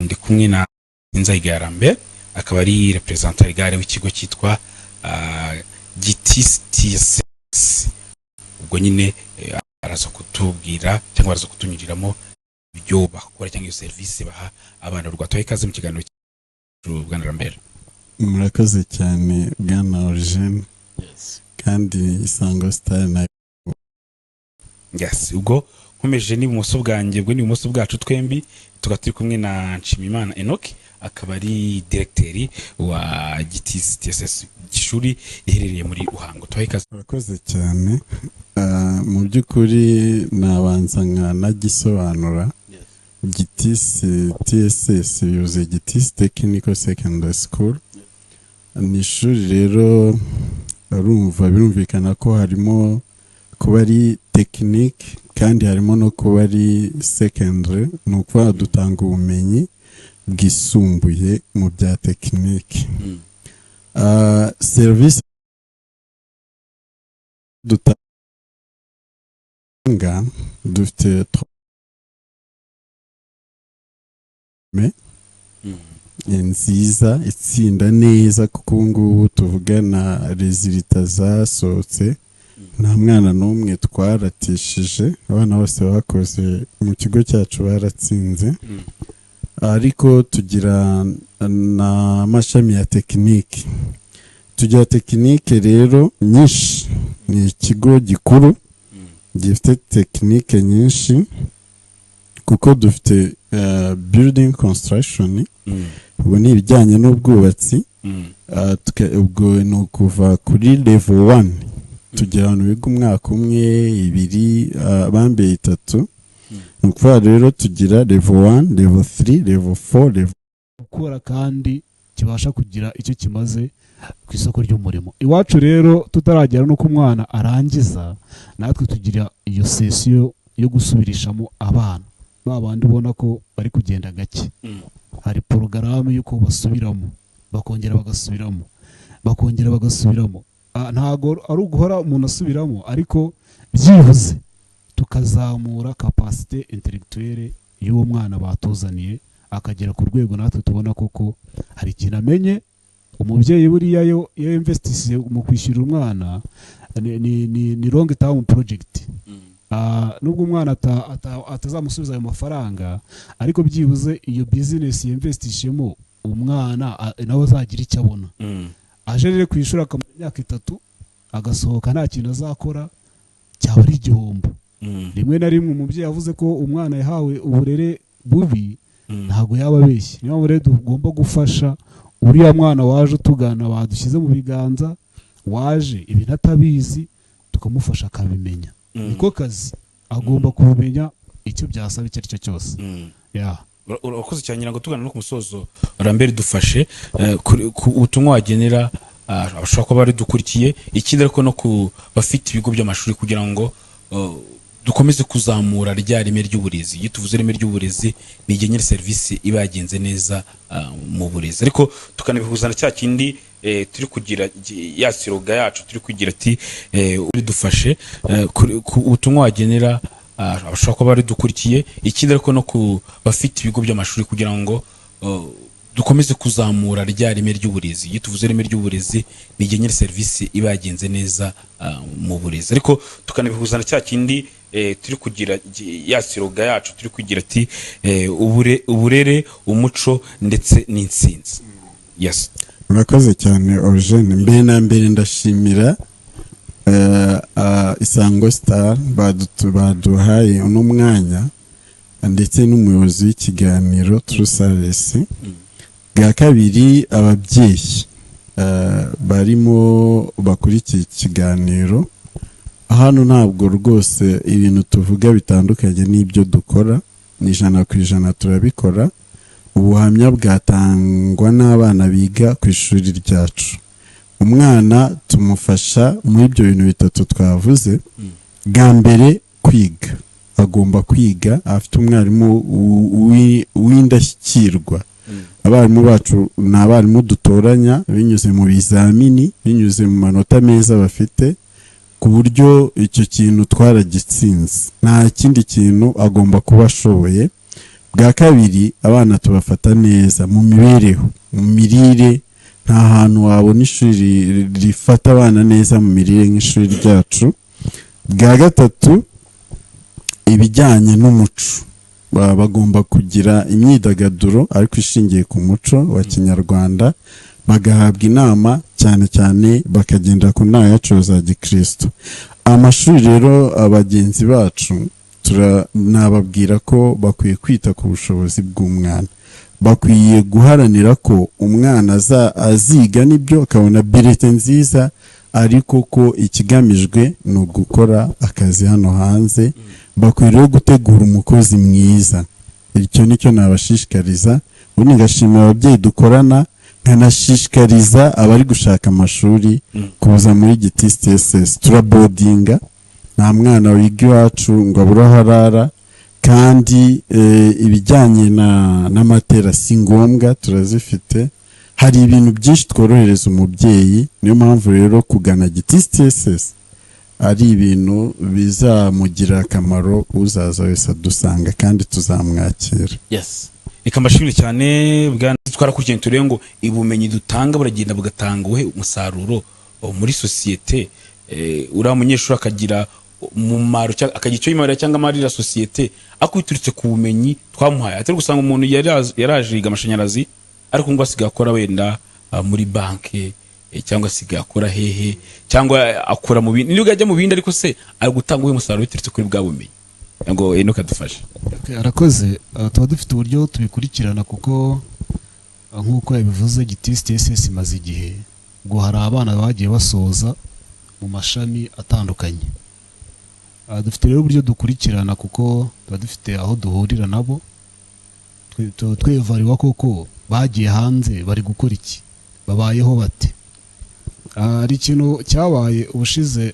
ndi kumwe na Nzayiga Lambert akaba ari representant legal w'ikigo cyitwa GTS TSS. Ubwo nyine araza kutubwira cyangwa araza kutunyuriramo ibyo bakora cyangwa iyo service baha abana rwatoye ikaze mu kiganiro Bwana Lambert. Murakoze cyane Bwana Origene. Yes. Kandi Isango Star na yes, ubwo nkomeje ni bumoso bwanjye, ubwo ni bumoso bwacu twembi tugaturi kumwe na Nshimimana Enoch akaba ari directeur wa GTS TSS gishuri iherereye muri Uhango. Murakoze cyane. Mu by'ukuri nabanza nagisobanura. GTS TSS yuze GTS Technical Secondary School. Ni ishuri rero birumvikana ko harimo kuba ari technique kandi harimo no kuba ari secondary, ni ukuvuga dutanga ubumenyi bwisumbuye mu bya technique. Service dutanga dufite nziza itsinda neza kuko ngubu tuvugana resulta zasohotse nta mwana n'umwe twaratishije, abana bose bakoze mu kigo cyacu baratsinze. Ariko tugira na mashami ya tekinike, tugira tekinike rero nyinshi, ni ikigo gikuru gifite tekinike nyinshi kuko dufite building construction, ubwo ni ibijyanye n'ubwubatsi. Ubwo ni ukuva kuri level 1 tugira abantu biga umwaka umwe, ibiri, bambaye 3. Ni ukuvuga rero tugira level 1, level 3, level 4, level ukora kandi kibasha kugira icyo kimaze ku isoko ry'umurimo. Iwacu rero tutaragera no ku mwana arangiza, natwe tugira iyo session yo gusubirishamo abana babandi ubona ko bari kugenda gake. Hari porogaramu yuko basubiramo bakongera bagasubiramo bakongera bagasubiramo. Ntago ari uguhora umuntu asubiramo, ariko byibuze tukazamura capacité intellectuelle y'uwo mwana batuzaniye akagera ku rwego natwe tubona koko hari ikintu amenye. Umubyeyi buriya yo investisiye mu kwishyura umwana ni long term project. Nubwo umwana atazamusubiza ayo mafaranga, ariko byibuze iyo business yinvestishemo umwana nawe azagira icyo abona. Aje rero kwishura akamara imyaka 3 agasohoka nta kintu azakora, cyaba ari igihombo. Rimwe na rimwe umubyeyi yavuze ko umwana yahawe uburere bubi, ntago yaba abeshye. Niyo rero tugomba gufasha uriya mwana waje utugana badushyize mu biganza, waje ibintu atabizi tukamufasha akabimenya. Niko kazi agomba kubimenya icyo byasaba icyo aricyo cyose. Urakoze cyane ngo tugana no ku musozo. Lambert dufashe ubutumwa wagenera abashaka ko bari dukurikiye, ikindi ariko no ku bafite ibigo by'amashuri kugira ngo dukomeze kuzamura rya reme ry'uburezi. Iyo tuvuze reme ry'uburezi ni igenyere service iba yagenze neza mu burezi, ariko tukanabihuza na cya kindi turi kugira ya siroga yacu turi kugira ati uri dufashe ubutumwa wagenera abashaka ko bari dukurikiye, ikindi ariko no ku bafite ibigo by'amashuri kugira ngo dukomeze kuzamura rya reme ry'uburezi. Iyo tuvuze reme ry'uburezi ni igenyere service iba yagenze neza mu burezi, ariko tukanabihuza na cya kindi turi kugira ya siroga yacu turi kugira ati uburere, umuco ndetse n'intsinzi. Yes. Murakoze cyane Origene. Mbere na mbere ndashimira Isango Star baduhaye uno mwanya ndetse n'umuyobozi w'ikiganiro True Service. Bwa kabiri ababyeyi barimo bakurikiye ikiganiro, hano ntabwo rwose ibintu tuvuga bitandukanye n'ibyo dukora, ni 100% turabikora. Ubuhamya bwatangwa n'abana biga ku ishuri ryacu. Umwana tumufasha muri ibyo bintu bitatu twavuze. Bwa mbere kwiga, agomba kwiga, afite umwarimu w'indashyikirwa. Abarimu bacu ni abarimu dutoranya binyuze mu bizamini, binyuze mu manota meza bafite, ku buryo icyo kintu twaragitsinze. Nta kindi kintu agomba kuba ashoboye bwa kabiri abana tubafata neza mu mibereho, mu mirire. Nta hantu wabona ishuri rifata abana neza mu mirire nk'ishuri ryacu. Bwa gatatu ibijyanye n'umuco, bagomba kugira imyidagaduro ariko ishingiye ku muco wa kinyarwanda, bagahabwa inama cyane cyane bakagenda ku ndangagaciro za gikristo. Amashuri rero abagenzi bacu nababwira ko bakwiye kwita ku bushobozi bw'umwana, bakwiye guharanira ko umwana aziga n'ibyo akabona birete nziza, ariko ko ikigamijwe ni ugukora akazi hano hanze. Bakwiye rero gutegura umukozi mwiza, icyo nicyo nabashishikariza. ubundi ngashimira ababyeyi dukorana, nkanashishikariza abari gushaka amashuri kuza muri Gitisi TSS. Turabodinga, nta mwana wiga iwacu ngo abure aho arara, kandi ibijyanye n'amatera si ngombwa, turazifite. Hari ibintu byinshi tworohereza umubyeyi, niyo mpamvu rero kugana Gitisi TSS ari ibintu bizamugira akamaro uzaza wese adusanga, kandi tuzamwakira. Yes. Reka mbashimire cyane bwana, twarakurikiranye turebe ngo ubumenyi dutanga buragenda bugatanga uhe umusaruro muri sosiyete. Uriya munyeshuri akagira umumaro, akagira icyo yimarira cyangwa amarira sosiyete akubituritse ku bumenyi twamuhaye. Atari gusanga umuntu yaraje yiga amashanyarazi ariko ngo asigaye akora wenda muri banki, cyangwa asigaye akora hehe, cyangwa akora mu bindi, niyo ajya mu bindi, ariko se ari gutanga uhe umusaruro bituritse kuri bwa bumenyi. Ngo Enoch adufashe. Arakoze. Tuba dufite uburyo tubikurikirana, kuko nk'uko yabivuze Gitisi TSS imaze igihe ngo hari abana bagiye basoza mu mashami atandukanye. Dufite rero uburyo dukurikirana, kuko tuba dufite aho duhurira nabo, twevariwa koko bagiye hanze bari gukora iki, babayeho bate. Hari ikintu cyabaye ubushize,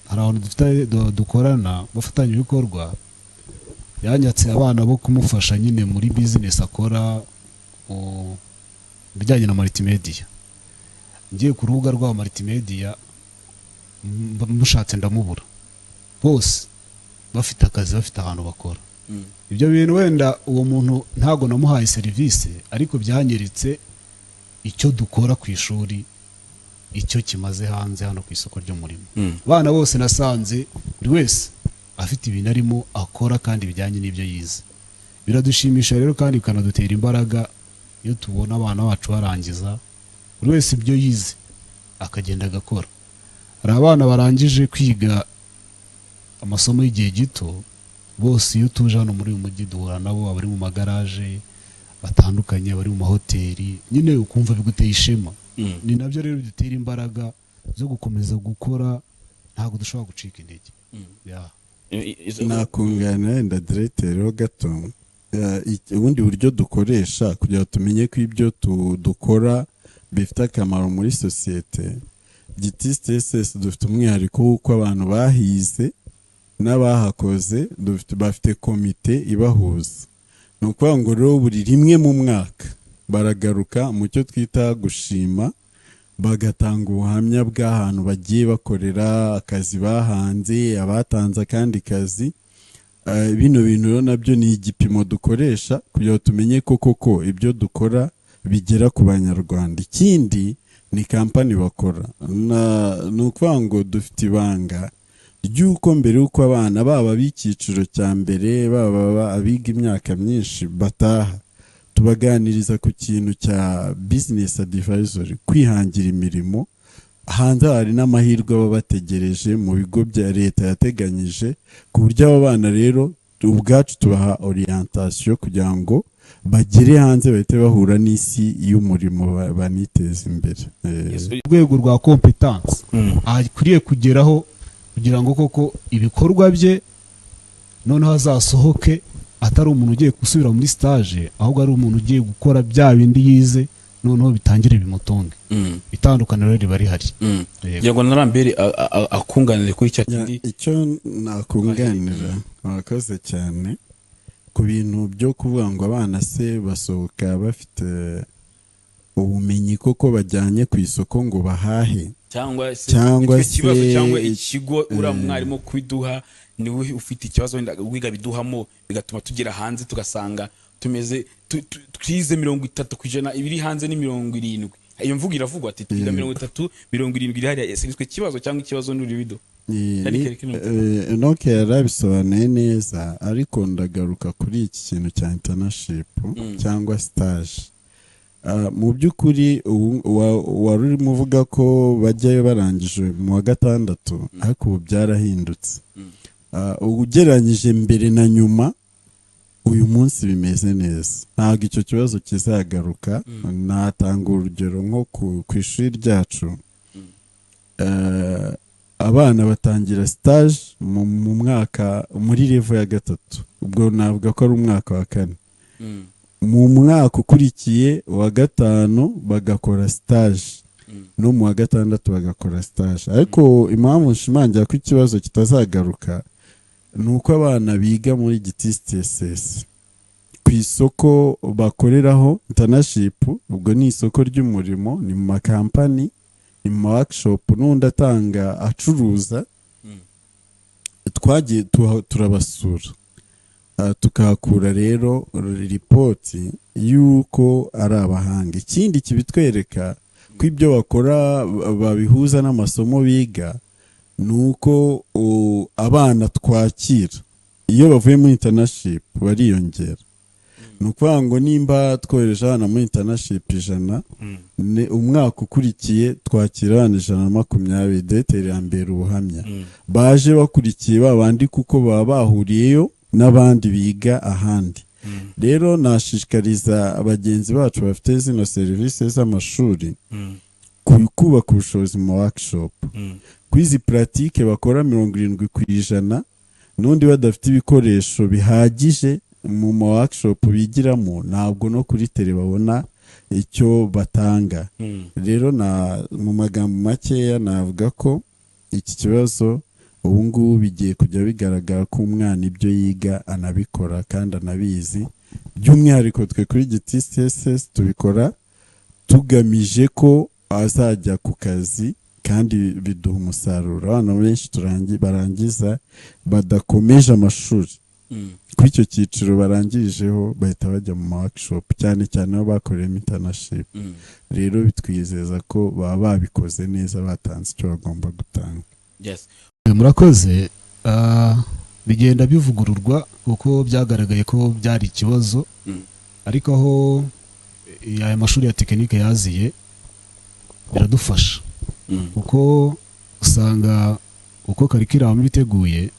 hari abantu dufite dukorana bafatanya ibikorwa, yanyatse abana bo kumufasha nyine muri business akora mu bijyanye na multimedia. Ngiye ku rubuga rwa multimedia mushatse ndamubura, bose bafite akazi, bafite ahantu bakora. Ibyo bintu wenda uwo muntu ntago namuhaye serivisi, ariko byanyiritse icyo dukora ku ishuri, icyo kimaze hanze hano ku isoko ry'umurimo. Bana bose nasanze buri wese afite ibintu arimo akora kandi bijyanye n'ibyo yize. Biradushimisha rero kandi bikanadutera imbaraga iyo tubona abana bacu barangiza buri wese ibyo yize akagenda agakora. Hari abana barangije kwiga amasomo y'igihe gito, bose iyo tuje hano muri uyu mujyi duhura nabo, abari mu magaraje batandukanye, abari mu mahoteli, nyine ukumva biguteye ishema. Ni nabyo rero bidutera imbaraga zo gukomeza gukora, ntabwo dushobora gucika intege. Nakungana wenda directeur ho gato, ubundi buryo dukoresha kugira ngo tumenye ko ibyo dukora bifite akamaro muri sosiyete. Gitisi TSS dufite umwihariko w'uko abantu bahize n'abahakoze bafite komite ibahuza. Ni ukuvuga ngo rero buri rimwe mu mwaka baragaruka mu cyo twita gushima, bagatanga ubuhamya bw'ahantu bagiye bakorera, akazi bahanze, abatanze akandi kazi. Bino bintu rero nabyo ni igipimo dukoresha kugira ngo tumenye koko ibyo dukora bigera ku Banyarwanda. Ikindi ni kampani bakora, ni ukuvuga ngo dufite ibanga ry'uko mbere y'uko abana baba b'icyiciro cya mbere, baba abiga imyaka myinshi bataha, tubaganiriza ku kintu cya business advisory, kwihangira imirimo. Hanze hari n'amahirwe baba bategereje mu bigo bya leta yateganyije, ku buryo aba bana rero ubwacu tubaha orientation kugira ngo bagere hanze bahite bahura n'isi y'umurimo, baniteza imbere. Urwego rwa competence akwiye kugeraho kugira ngo koko ibikorwa bye noneho azasohoke atari umuntu ugiye gusubira muri stage, ahubwo ari umuntu ugiye gukora bya bindi yize, noneho bitangire bimutunge. Itandukaniro riba rihari. Yego narambere akunganire kuri cya kindi. Icyo nakunganira, murakoze cyane ku bintu byo kuvuga ngo abana se basohoka bafite ubumenyi koko bajyanye ku isoko ngo bahahe, cyangwa se ikibazo cyangwa ikigo ura mwarimu kwiduha niwe ufite ikibazo wenda wiga biduhamo, bigatuma tugera hanze tugasanga tumeze twize 30% ibiri hanze ni 70. Iyo mvugo iravugwa ati twiga 30, 70 iri hariya. Ese nitwe kibazo cyangwa ikibazo n'uribido? Enoke yarabisobanuye neza, ariko ndagaruka kuri iki kintu cya internship cyangwa stage. Mu by'ukuri wari urimo uvuga ko bajyayo barangije mu wa gatandatu, ariko ubu byarahindutse. Ugereranyije mbere na nyuma, uyu munsi bimeze neza, ntabwo icyo kibazo kizagaruka. Natanga urugero nko ku ishuri ryacu, abana batangira stage mu mwaka muri level ya 3, ubwo navuga ko ari umwaka wa 4. Mu mwaka ukurikiye wa 5 bagakora stage, no mu wa 6 bagakora stage. Ariko impamvu nshimangira ko ikibazo kitazagaruka nuko abana biga muri GTSS ku isoko bakoreraho internship, ubwo ni isoko ry'umurimo, ni mu makampani, ni mu workshop, n'undi atanga acuruza. Twagiye turabasura, tukahakura rero ripoti y'uko ari abahanga. Ikindi kibitwereka ko ibyo bakora babihuza n'amasomo biga, nuko abana twakira iyo bavuye muri internship bariyongera. Nukuvuga ngo nimba twohereje abana muri internship 100, umwaka ukurikiye twakira abana 120. Dete ya mbere ubuhamya baje bakurikiye babandi kuko baba bahuriyeyo n'abandi biga ahandi. Rero nashishikariza abagenzi bacu bafite zino serivisi z'amashuri kubaka ubushobozi mu workshop, kwizi pratique bakora 70%, n'undi badafite ibikoresho bihagije mu workshop bigiramo, ntabwo no kuri tele babona icyo batanga. Rero mu magambo makeya navuga ko iki kibazo ubu ngubu bigiye kujya bigaragara ko umwana ibyo yiga anabikora kandi anabizi. By'umwihariko twe kuri GTSS tubikora tugamije ko azajya ku kazi kandi biduha umusaruro. Abana benshi barangiza badakomeje amashuri, kuri icyo cyiciro barangirijeho bahita bajya mu workshop, cyane cyane aho bakoreyemo internship. Rero bitwizeza ko baba babikoze neza, batanze icyo bagomba gutanga. Murakoze. Bigenda bivugururwa kuko byagaragaye ko byari ikibazo, ariko aho aya mashuri ya tekinike yaziye biradufasha, kuko usanga uko curriculum biteguye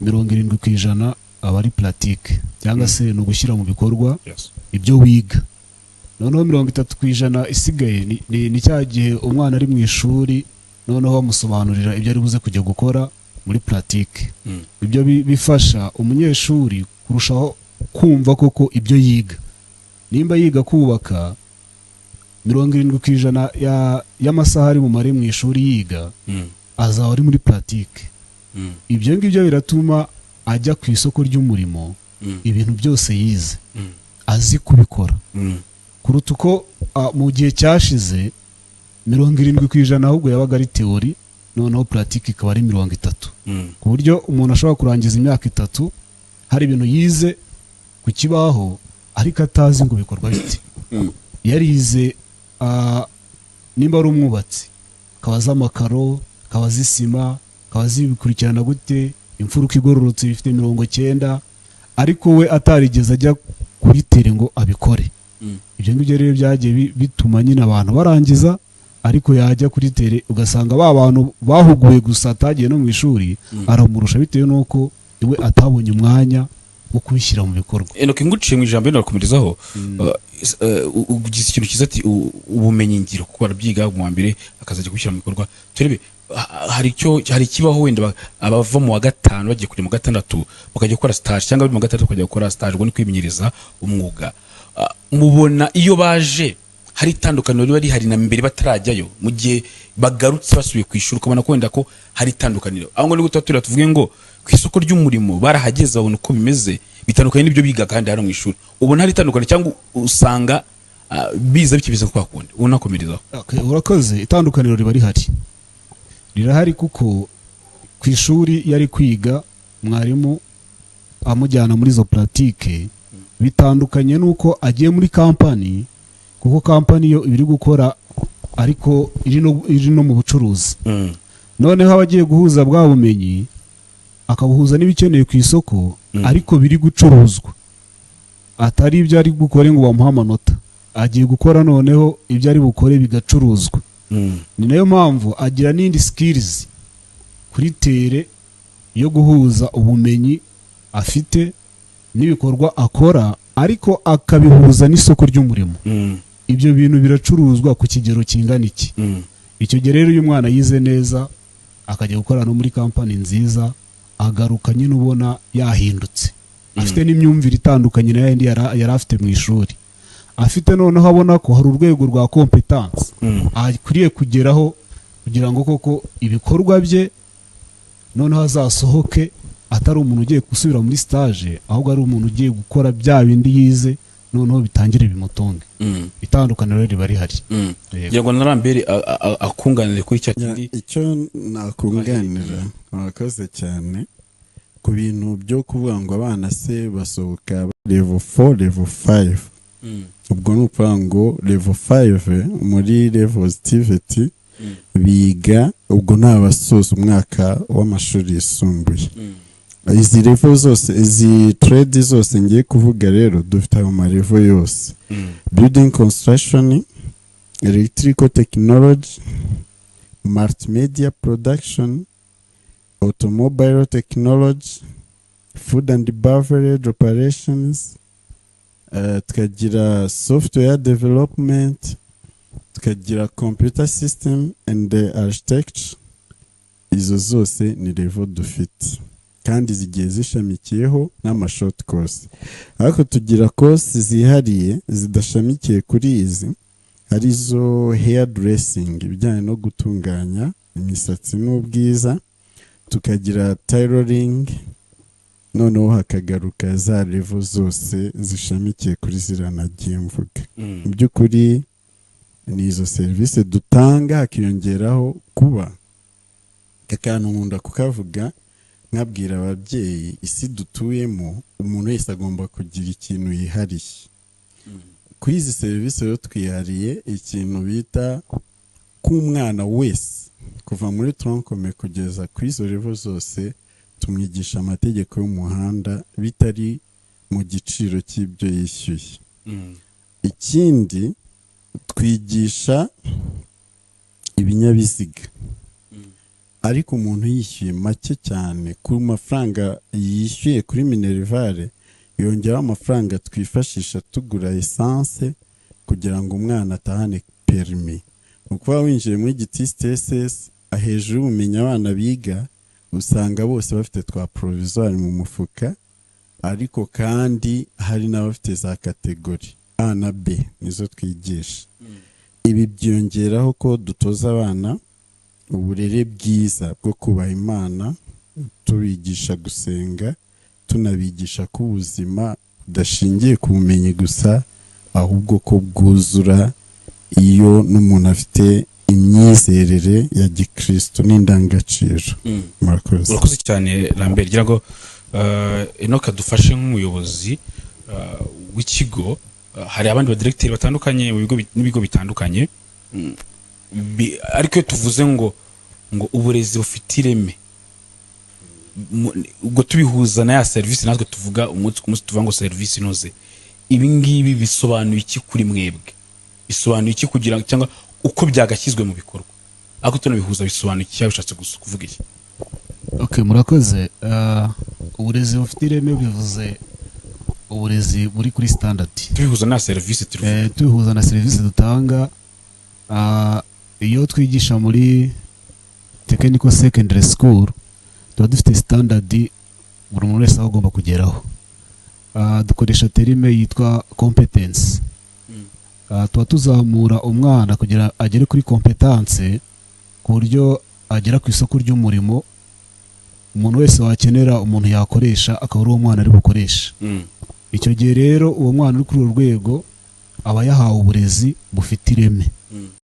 70% aba ari pratique, cyangwa se no gushyira mu bikorwa ibyo wiga. Noneho 30% isigaye ni cya gihe umwana ari mu ishuri, noneho bamusobanurira ibyo ari buze kujya gukora muri pratique. Ibyo bifasha umunyeshuri kurushaho kumva koko ibyo yiga. Nimba yiga kubaka, 70% y'amasaha ari bumare mu ishuri yiga azaba ari muri pratique. Ibyo ngibyo biratuma ajya ku isoko ry'umurimo ibintu byose yize azi kubikora, kuruta uko mu gihe cyashize 70% ahubwo yabaga ari teori, noneho pratique ikaba ari 30%, ku buryo umuntu ashobora kurangiza imyaka 3 hari ibintu yize ku kibaho ariko atazi ngo bikorwa bite. Yarize nimba ari umwubatsi, akabaza amakaro, akabaza isima, akabaza ibikurikirana gute, imfuruka igororotse bifite 90, ariko we atarigeze ajya kuri tere ngo abikore. Ibyo ngibyo rero byagiye bituma nyine abantu barangiza, ariko yajya kuri tere ugasanga ba bantu bahuguye gusa atagiye no mu ishuri aramurusha, bitewe nuko iwe atabonye umwanya wo kubishyira mu bikorwa. Enoke nguciye mu ijambo nakumirizaho, ugize ikintu kiza ati ubumenyi ngiro, kuko barabyiga mu wa mbere akazajya kubishyira mu bikorwa. Turebe hari kibaho wenda abava mu wa 5 bagiye kuri mu 6 bakajya gukora stage, cyangwa mu 6 bakajya gukora stage ngo ni kwimenyereza umwuga. Mubona iyo baje hari itandukaniro riba rihari na mbere batarajyayo, mu gihe bagarutse basubiye ku ishuri ukabona ko wenda ko hari itandukaniro. Aho ngo ni gutatu tuvuge ngo ku isoko ry'umurimo barahageze babona uko bimeze, bitandukanye n'ibyo biga kandi hari mu ishuri. Ubona hari itandukaniro cyangwa usanga biza bikibiza kwa kundi unakomereza? Urakoze. Itandukaniro riba rirahari kuko ku ishuri yari kwiga, mwarimu amujyana muri zo pratique bitandukanye nuko agiye muri kampani, kuko kampani yo iri gukora ariko iri no mu bucuruzi. Noneho abagiye guhuza bwa bumenyi akabuhuza n'ibikenewe ku isoko, ariko biri gucuruzwa, atari ibyo ari gukore ngo bamuhe amanota, agiye gukora noneho ibyo ari bukore bigacuruzwa. Ni nayo mpamvu agira n'indi skills kuri tere yo guhuza ubumenyi afite n'ibikorwa akora, ariko akabihuza n'isoko ry'umurimo. Ibyo bintu biracuruzwa ku kigero kingana iki. Icyo gihe rero uyu mwana yize neza akajya gukora no muri kampani nziza, agaruka nyine ubona yahindutse, afite n'imyumvire itandukanye na yindi yari afite mu ishuri. Afite noneho abona ko hari urwego rwa competence akwiriye kugeraho kugira ngo koko ibikorwa bye noneho azasohoke atari umuntu ugiye gusubira muri stage, ahubwo ari umuntu ugiye gukora bya bindi yize, noneho bitangire bimutunge. Itandukaniro rero riba rihari. Yego na Lambert akunganire kuri cya kindi. Icyo nakunganira, murakoze cyane ku bintu byo kuvuga ngo abana se basohoka level 4 level 5. Ubwo ni ukuvuga ngo level 5 muri levels TVET biga, ubwo ni abasoza umwaka w'amashuri yisumbuye. Izi level zose, izi trade zose ngiye kuvuga rero dufite ayo marevel yose: building construction, electrical technology, multimedia production, automobile technology, food and beverage operations, tukagira software development, tukagira computer system and architecture. Izo zose ni level dufite, kandi zigiye zishamikiyeho n'amashort course. Ariko tugira course zihariye zidashamikiye kuri izi, arizo hair dressing, ibijyanye no gutunganya imisatsi n'ubwiza, tukagira tailoring, noneho hakagaruka za level zose zishamikiye kuri ziriya nagiye mvuga. Mu by'ukuri ni izo serivisi dutanga, hakiyongeraho kuba akantu nkunda kukavuga, nkabwira ababyeyi, isi dutuyemo umuntu wese agomba kugira ikintu yihariye. Kuri izi serivisi rero twihariye ikintu bita k'umwana wese kuva muri tronkome kugeza kuri izo level zose tumwigisha amategeko y'umuhanda bitari mu giciro cy'ibyo yishyuye. Ikindi twigisha ibinyabiziga, ariko umuntu yishyuye make cyane ku mafaranga yishyuye kuri Minerval, yongeraho amafaranga twifashisha tugura essence kugira ngo umwana atahane permis. Ukuba winjiye muri GTS TSS hejuru y'ubumenyi abana biga, usanga bose bafite twa provisoire mu mufuka, ariko kandi hari n'abafite za kategori A na B nizo twigisha. Ibi byongeraho ko dutoza abana uburere bwiza bwo kubaha Imana, tubigisha gusenga, tunabigisha ko ubuzima budashingiye ku bumenyi gusa, ahubwo ko bwuzura iyo n'umuntu afite imyizerere ya gikristo n'indangagaciro. Urakoze cyane Lambert, gira ngo Enoka dufashe nk'umuyobozi w'ikigo. Hari abandi badirecteur batandukanye mu bigo n'ibigo bitandukanye, ariko tuvuze ngo uburezi bufite ireme, ubwo tubihuza na ya service natwe tuvuga umunsi ku munsi, tuvuga ngo service inoze. Ibi ngibi bisobanuye iki kuri mwebwe? Bisobanuye iki kugira cyangwa uko byagashyizwe mu bikorwa? Ariko tunabihuza bisobanuye iki, cyabishatse kuvuga iki? Okay, murakoze. Uburezi bufite ireme bivuze uburezi buri kuri standard. Tubihuza na service tubihuza na service dutanga. Iyo twigisha muri technical secondary school tuba dufite standard buri muntu wese agomba kugeraho. Dukoresha terime yitwa competence. Tuba tuzamura umwana kugira agere kuri competence ku buryo agera ku isoko ry'umurimo, umuntu wese wakenera umuntu yakoresha akaba ari uwo mwana ari bukoresha. Icyo gihe rero uwo mwana uri kuri urwo rwego aba yahawe uburezi bufite ireme.